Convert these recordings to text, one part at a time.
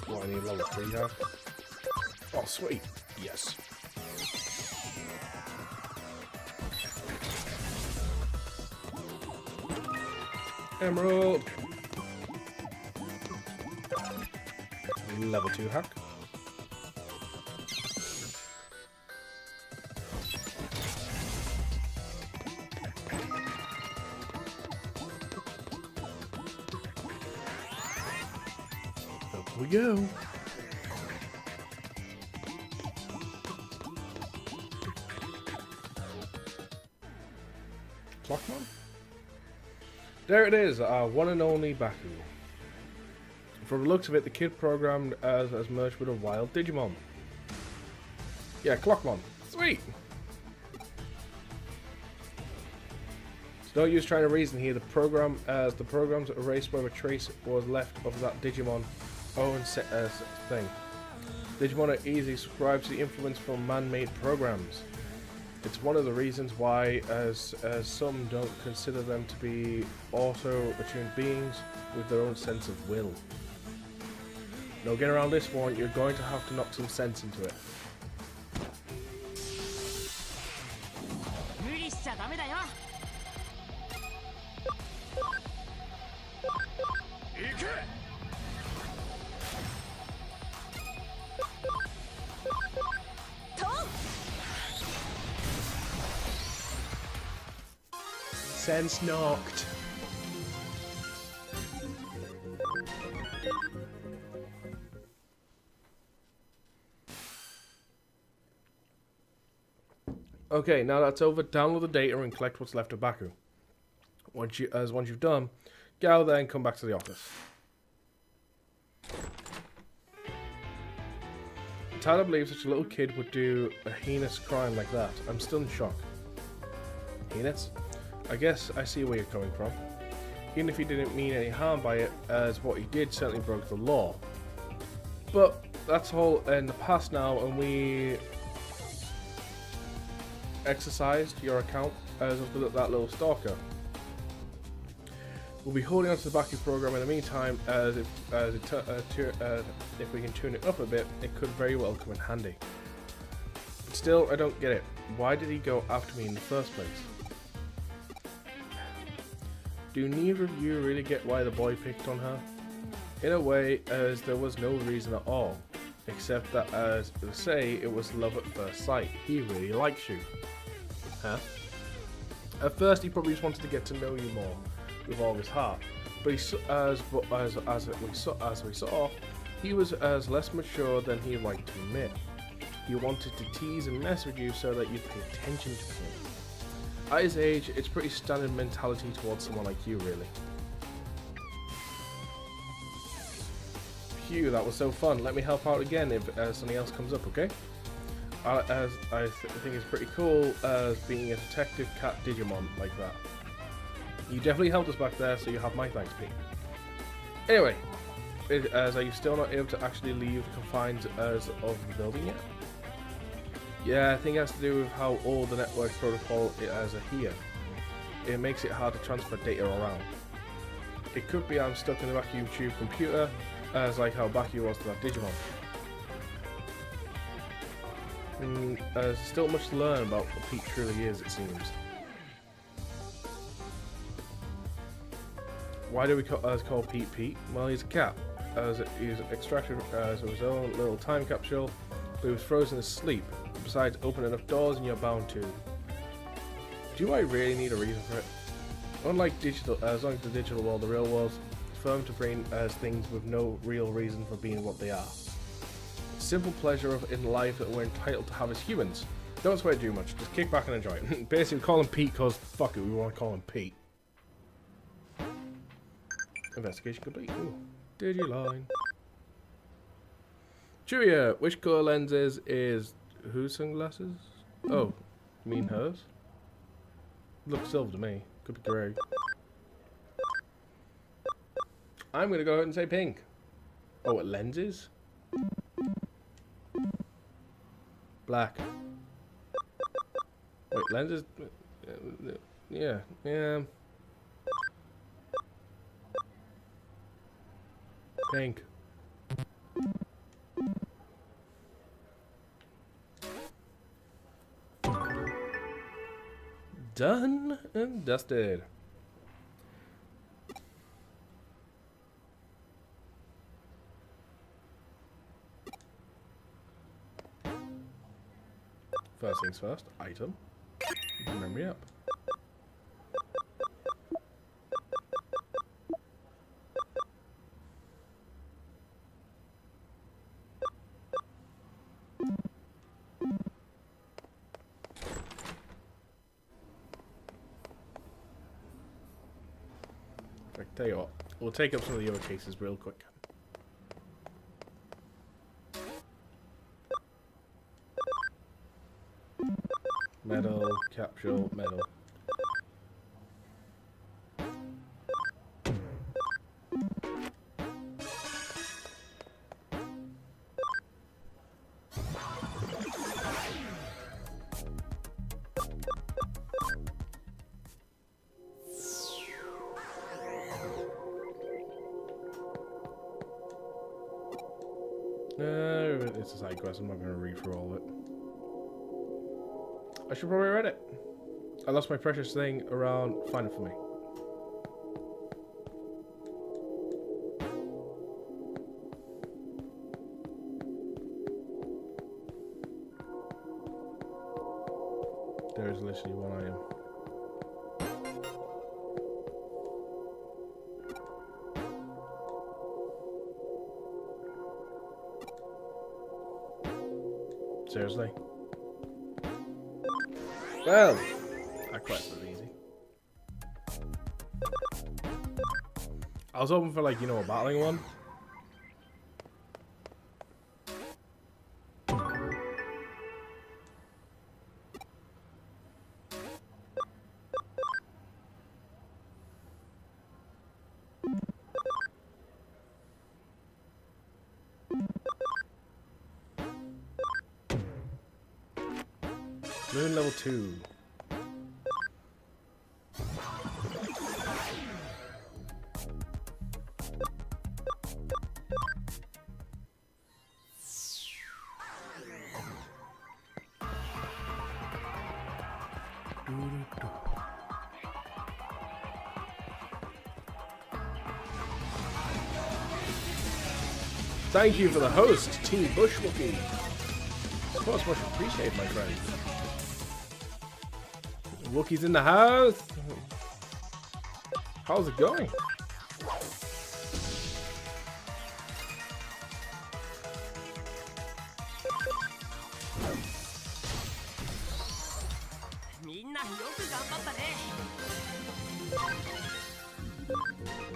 What, I need level 3 now? Oh, sweet. Yes. Emerald. Level 2 hack. Up we go. Clockmon? There it is, our one and only Baku. From the looks of it, the kid programmed as merged with a wild Digimon. Yeah, Clockmon. Sweet! So no use trying to reason here. The program's erased whatever trace was left of that Digimon own thing. Digimon are easily subscribed to the influence from man-made programs. It's one of the reasons why, as some don't consider them to be auto-attuned beings with their own sense of will. No getting around this one, you're going to have to knock some sense into it. Sense knocked. Okay, now that's over. Download the data and collect what's left of Baku. Once you've done, go there and come back to the office. It's hard to believe such a little kid would do a heinous crime like that. I'm still in shock. Heinous? I guess I see where you're coming from. Even if he didn't mean any harm by it, as what he did certainly broke the law. But that's all in the past now, and we exercised your account as of that little stalker. We'll be holding on to the Baku program in the meantime, as if we can tune it up a bit, it could very well come in handy. But still, I don't get it. Why did he go after me in the first place? Do neither of you really get why the boy picked on her? In a way, as there was no reason at all, except that, as they say, it was love at first sight. He really likes you. Huh? At first, he probably just wanted to get to know you more, with all his heart. But as we saw, he was as less mature than he liked to admit. He wanted to tease and mess with you so that you'd pay attention to him. At his age, it's pretty standard mentality towards someone like you, really. Phew, that was so fun. Let me help out again if something else comes up, okay? As I think it's pretty cool as being a detective cat Digimon like that. You definitely helped us back there, so you have my thanks, Pete. Anyway, are you still not able to actually leave the confines of the building yet? Yeah, I think it has to do with how old the network protocol is here. It makes it hard to transfer data around. It could be I'm stuck in the vacuum tube computer, as like how Baku was to that Digimon. There's still much to learn about what Pete truly is, it seems. Why do we call Pete Pete? Well, he's a cat, as he's extracted as his own little time capsule, but he was frozen asleep. Besides, open enough doors and you're bound to. Do I really need a reason for it? Unlike the digital world, the real world's firm to bring as things with no real reason for being what they are. Simple pleasure in life that we're entitled to have as humans. Don't sweat too much, just kick back and enjoy it. Basically, call him Pete because fuck it, we want to call him Pete. Investigation complete. Ooh. Digiline. Cheerio! Which colour lenses is whose sunglasses? Oh, you mean hers? Looks silver to me. Could be grey. I'm gonna go ahead and say pink. Oh, what lenses? Black. Wait, lenses? Yeah. Pink. Done and dusted. First things first, item. Memory up. Tell you what, we'll take up some of the other cases real quick. Metal, capsule, metal. It's a side quest, I'm not going to read through all of it. I should probably read it. I lost my precious thing around, find it for me. There's literally one item. Seriously? Well, that quest was easy. I was hoping for, like, you know, a battling one. Moon level 2. Thank you for the host, Team Bushwookie. Of course, much appreciated, my friend. Wookie's in the house. How's it going?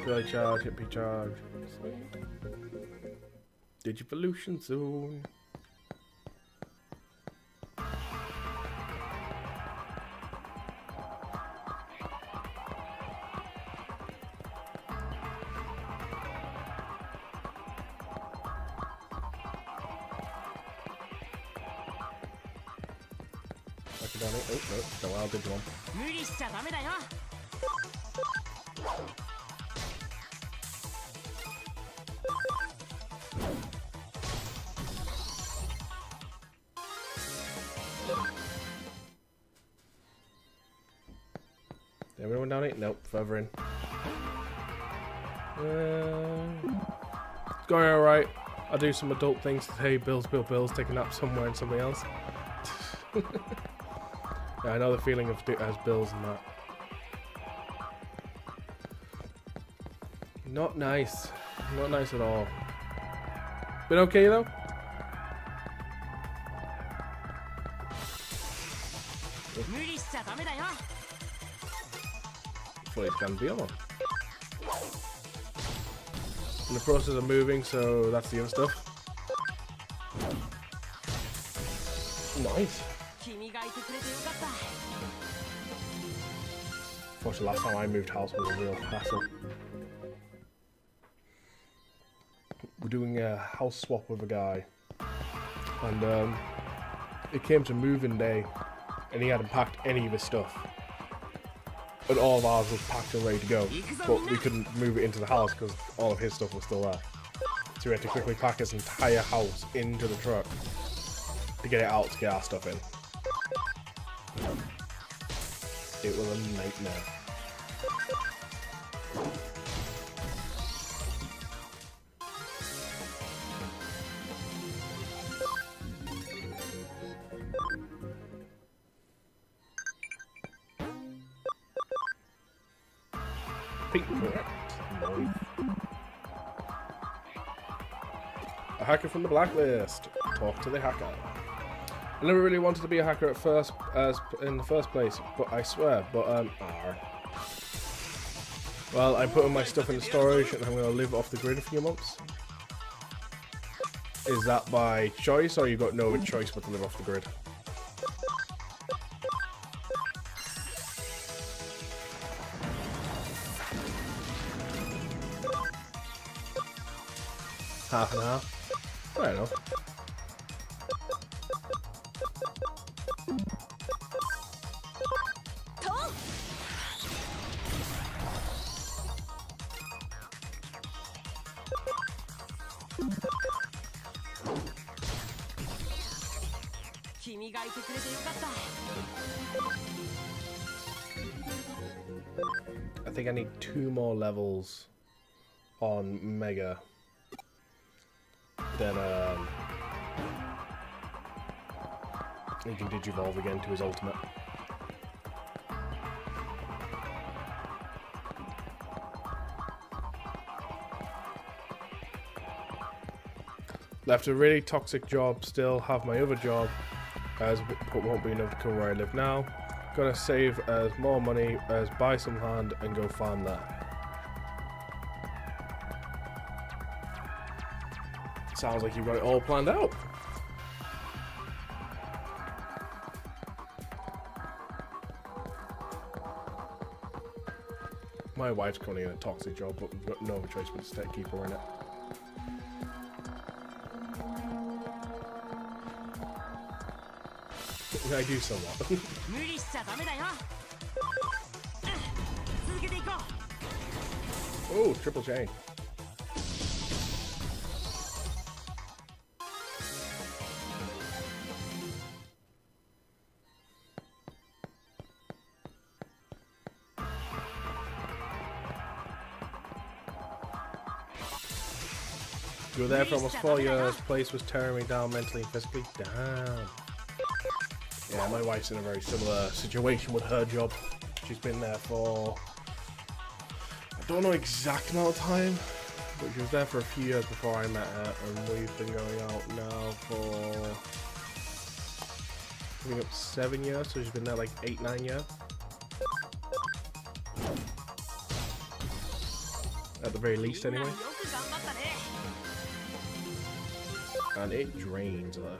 Good charge, hippie charge. Digivolution zone. Oh no, no, I'll do one. Everyone down it? Nope, further in. Going alright. I'll do some adult things today. Bills, taking up somewhere and somebody else. Yeah, I know the feeling of as bills and that. Not nice. Not nice at all. Been okay though? Fully can be on. In the process of moving, so that's the other stuff. Nice. Unfortunately, last time I moved house was a real hassle. We're doing a house swap with a guy, and it came to moving day, and he hadn't packed any of his stuff, and all of ours was packed and ready to go, but we couldn't move it into the house because all of his stuff was still there. So we had to quickly pack his entire house into the truck to get it out to get our stuff in. It a nightmare. Pink, correct. Nice. A hacker from the blacklist. Talk to the hacker. I never really wanted to be a hacker at first, in the first place, but I swear, well, I'm putting my stuff in storage and I'm going to live off the grid a few months. Is that by choice, or you got no choice but to live off the grid? Half and half. Fair enough. I think I need 2 more levels on Mega. Then he can digivolve again to his ultimate. Left a really toxic job, still have my other job, but won't be enough to come where I live now. Gonna save as more money, as buy some land and go farm there. Sounds like you've got it all planned out. My wife's currently in a toxic job, but we've got no other choice but to keep her in it. I do somewhat. Oh, triple chain. You were there for almost 4 years. Place was tearing me down mentally and physically. Damn. Yeah, my wife's in a very similar situation with her job. She's been there for, I don't know exact amount of time, but she was there for a few years before I met her, and we've been going out now for coming up 7 years, so she's been there like 8-9 years. At the very least, anyway. And it drains her.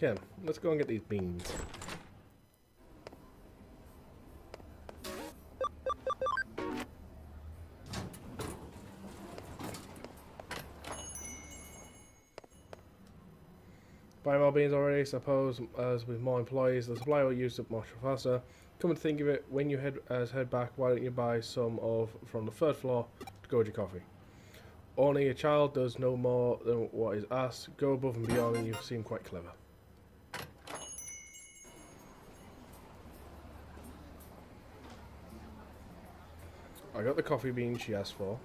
Okay, let's go and get these beans. Buy more beans already, suppose, as with more employees, the supply will use up much faster. Come to think of it, when you head back, why don't you buy some from the 3rd floor to go with your coffee? Only a child does no more than what is asked. Go above and beyond, and you seem quite clever. I got the coffee beans she asked for.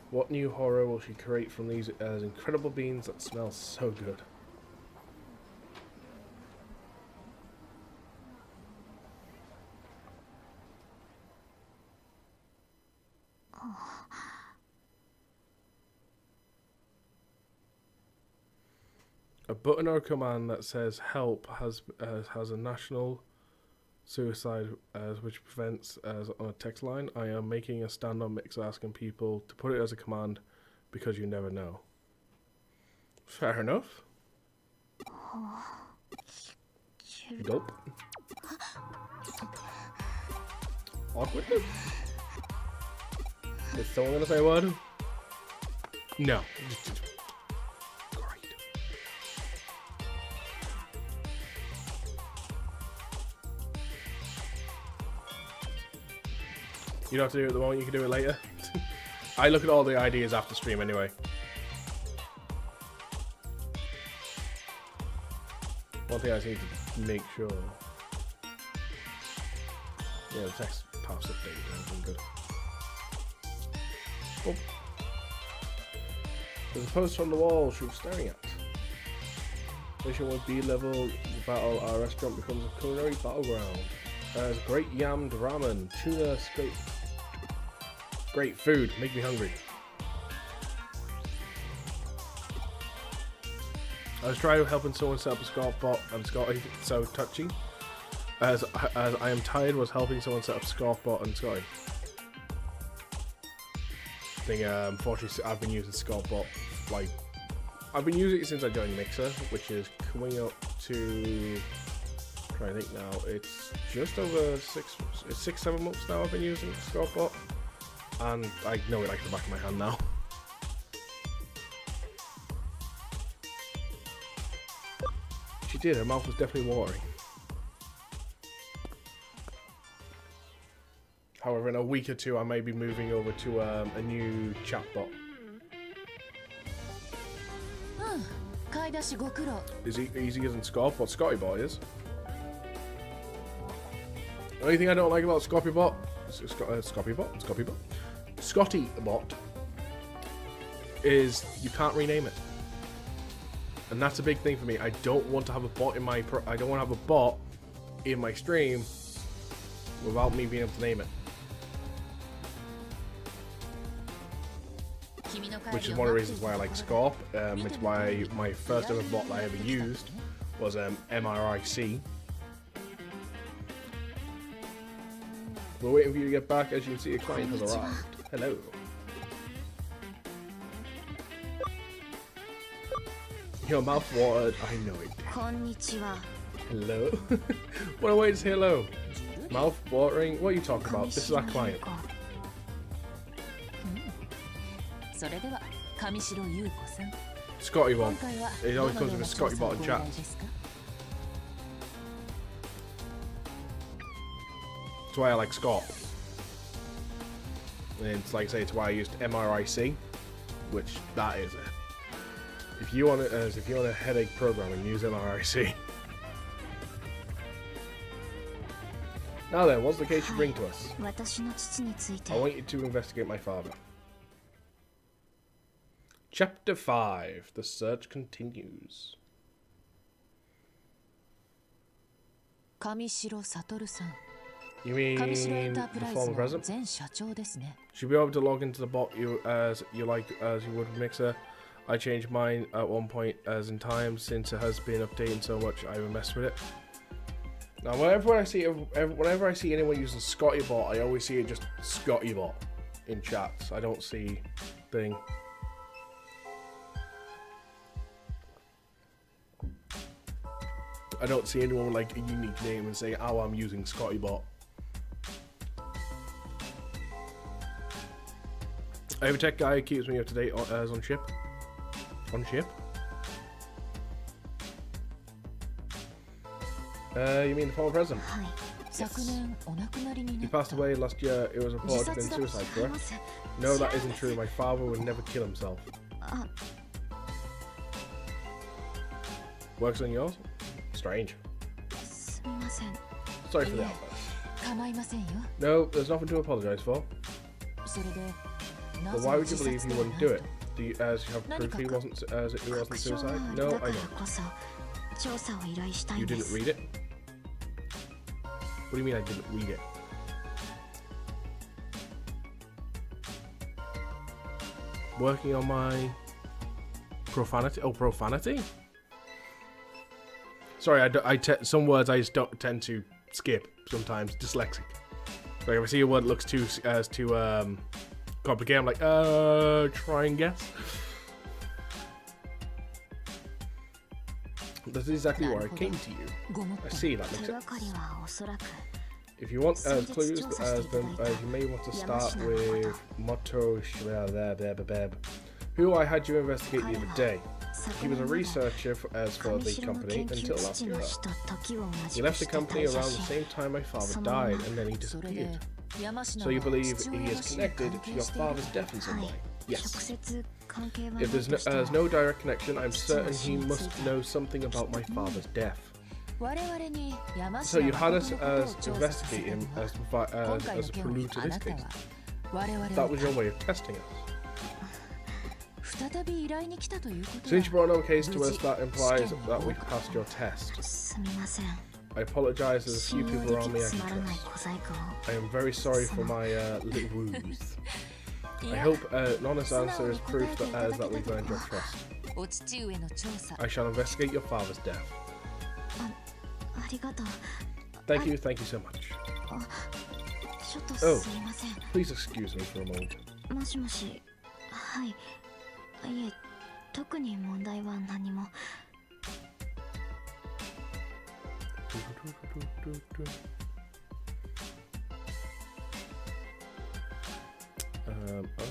What new horror will she create from these incredible beans that smell so good? A button or a command that says "help" has a national suicide which prevents on a text line. I am making a stand on mix asking people to put it as a command because you never know. Fair enough. Gulp. Awkward. Is someone gonna say a word? No. Great. You don't have to do it at the moment, you can do it later. I look at all the ideas after stream anyway. One thing I just need to make sure. Yeah, the text pass update and everything good. Oh. There's a poster on the wall she was staring at. Mission 1B level battle, our restaurant becomes a culinary battleground. There's great yammed ramen, tuna, great food, make me hungry. I was trying helping someone set up a Scarf bot and Scotty, so touchy. As I am tired was helping someone set up Scarf bot and Scotty. I think unfortunately I've been using Scarf bot, like I've been using it since I joined Mixer, which is coming up to, I'm trying to think now, it's just over 6-7 months now I've been using Scarf bot, and I know it like the back of my hand now. She did, her mouth was definitely watering. However, in a week or two, I may be moving over to a new chatbot. Is he easier than Scarf? What Scotty Bot is? The only thing I don't like about Scotty Bot, Scotty Bot, is you can't rename it, and that's a big thing for me. I don't want to have a bot in my stream without me being able to name it. Which is one of the reasons why I like Scarf. It's why my first ever bot that I ever used was MRIC. We're waiting for you to get back. As you can see, your client has arrived. Hello. Your mouth watered. I know it did. Hello. What a way to say hello. Mouth watering. What are you talking about? This is our client. Scotty Bot. It always comes with a Scotty Bot in chat. That's why I like Scott. And it's like I say, it's why I used MRIC, which that is it. If you want a headache programming, use MRIC. Now then, what's the case you bring to us? I want you to investigate my father. Chapter 5. The search continues. You mean the former president? Should be able to log into the bot as you would with Mixer. I changed mine at one point as in time since it has been updating so much I haven't messed with it. Now whenever I see anyone using Scotty Bot, I always see it just Scotty Bot in chats. I don't see thing. I don't see anyone with like a unique name and say, "Oh, I'm using Scotty Bot." I have a tech guy who keeps me up to date on ship. On ship? You mean the former president? Yes. He passed away last year. It was reported to have been suicide, correct? No, that isn't true. My father would never kill himself. Works on yours? Strange. Sorry for the outburst. No, there's nothing to apologize for. But why would you believe he wouldn't do it? Do you, as you have proof he wasn't suicide? No, I don't. You didn't read it? What do you mean I didn't read it? Working on my profanity? Oh, profanity? Sorry, some words I just don't tend to skip sometimes. Dyslexic. Like if I see a word that looks too complicated, I'm like, try and guess. That's exactly where I came to you. I see, that makes sense. If you want clues, then you may want to start with Motto Shwebebebeb, who I had you investigate the other day. He was a researcher for the company until last year. He left the company around the same time my father died, and then he disappeared. So you believe he is connected to your father's death in some way? Yes. If there's no direct connection, I'm certain he must know something about my father's death. So you had us investigate him as a prelude to this case. That was your way of testing us. Since you brought another case to us, that implies that we've passed your test. I apologise, there's a few people around me I can trust. I am very sorry for my little ruse. I hope an honest answer is proof that we've earned your trust. I shall investigate your father's death. Thank you so much. Oh, please excuse me for a moment.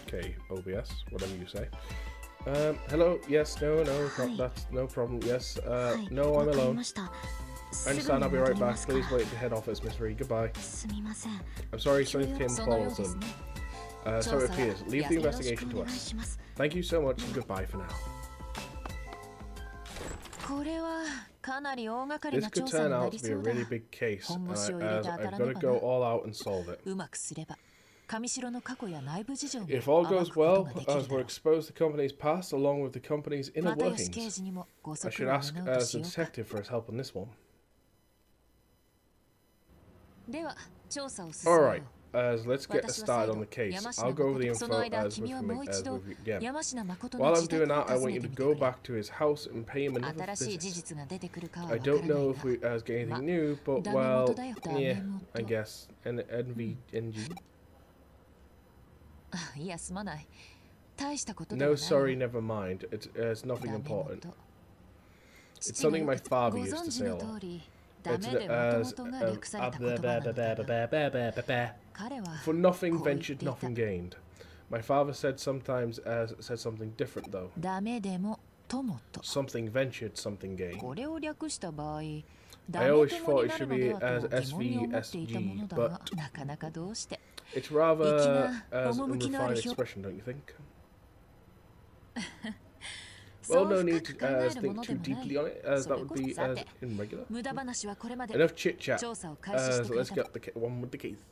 Okay, OBS, whatever you say. Hello, yes, no, that's no problem, yes, no, I'm alone. I understand, I'll be right back. Please wait at the head office, Miss Reed. Goodbye. I'm sorry, Sleuth came and followed them. So it appears. Leave the investigation to us. Thank you so much, and goodbye for now. This could turn out to be a really big case, as I've got to go all out and solve it. If all goes well, as we're exposed the company's past along with the company's inner workings, I should ask as a detective for his help on this one. Alright, let's get started on the case. I'll go over the info with you again. While I'm doing that, I want you to go back to his house and pay him another visit. I don't know if we get anything new, but well, yeah, I guess. NVNG? No, sorry, never mind. It's nothing important. It's something my father used to say a lot. For nothing ventured, nothing gained. My father said sometimes said something different though. Something ventured, something gained. I always thought it should be as SVSG, but it's rather an unrefined expression, don't you think? Well, no need to think too deeply on it, as that would be irregular. Enough chit-chat, let's get on with the case.